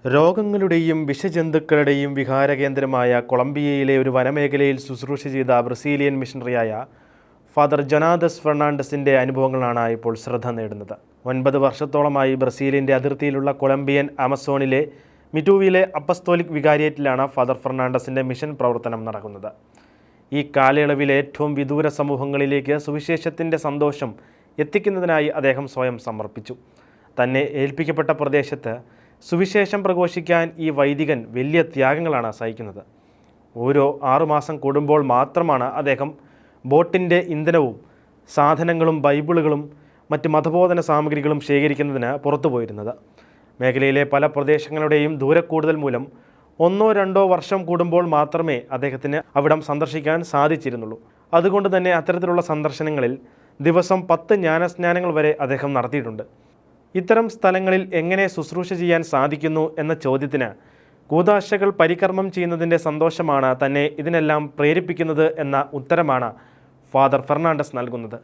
രോഗങ്ങളുടെയും വിഷജന്തുക്കളുടെയും വിഹാരകേന്ദ്രമായ കൊളംബിയയിലെ ഒരു വനമേഖലയിൽ ശുശ്രൂഷ ചെയ്ത ബ്രസീലിയൻ മിഷണറിയായ ഫാദർ ജൊനാഥസ് ഫെർണാണ്ടസിൻ്റെ അനുഭവങ്ങളാണ് ഇപ്പോൾ ശ്രദ്ധ നേടുന്നത്. 9 വർഷത്തോളമായി ബ്രസീലിൻ്റെ അതിർത്തിയിലുള്ള കൊളംബിയൻ ആമസോണിലെ മിറ്റൂവിലെ അപ്പസ്തോലിക് വികാരിയേറ്റിലാണ് ഫാദർ ഫെർണാണ്ടസിൻ്റെ മിഷൻ പ്രവർത്തനം നടക്കുന്നത്. ഈ കാലയളവിൽ ഏറ്റവും വിദൂര സമൂഹങ്ങളിലേക്ക് സുവിശേഷത്തിൻ്റെ സന്തോഷം എത്തിക്കുന്നതിനായി അദ്ദേഹം സ്വയം സമർപ്പിച്ചു. തന്നെ ഏൽപ്പിക്കപ്പെട്ട പ്രദേശത്ത് സുവിശേഷം പ്രഘോഷിക്കാൻ ഈ വൈദികൻ വലിയ ത്യാഗങ്ങളാണ് സഹിക്കുന്നത്. ഓരോ 6 മാസം കൂടുമ്പോൾ മാത്രമാണ് അദ്ദേഹം ബോട്ടിൻ്റെ ഇന്ധനവും സാധനങ്ങളും ബൈബിളുകളും മറ്റ് മതബോധന സാമഗ്രികളും ശേഖരിക്കുന്നതിന് പുറത്തു പോയിരുന്നത്. മേഖലയിലെ പല പ്രദേശങ്ങളുടെയും ദൂരക്കൂടുതൽ മൂലം 1-2 വർഷം കൂടുമ്പോൾ മാത്രമേ അദ്ദേഹത്തിന് അവിടം സന്ദർശിക്കാൻ സാധിച്ചിരുന്നുള്ളൂ. അതുകൊണ്ട് തന്നെ അത്തരത്തിലുള്ള സന്ദർശനങ്ങളിൽ ദിവസം 10 ജ്ഞാനസ്നാനങ്ങൾ വരെ അദ്ദേഹം നടത്തിയിട്ടുണ്ട്. ഇത്തരം സ്ഥലങ്ങളിൽ എങ്ങനെ ശുശ്രൂഷ ചെയ്യാൻ സാധിക്കുന്നു എന്ന ചോദ്യത്തിന് കൂദാശകൾ പരികർമ്മം ചെയ്യുന്നതിൻ്റെ സന്തോഷമാണ് തന്നെ ഇതിനെല്ലാം പ്രേരിപ്പിക്കുന്നത് എന്ന ഉത്തരമാണ് ഫാദർ ഫെർണാണ്ടസ് നൽകുന്നത്.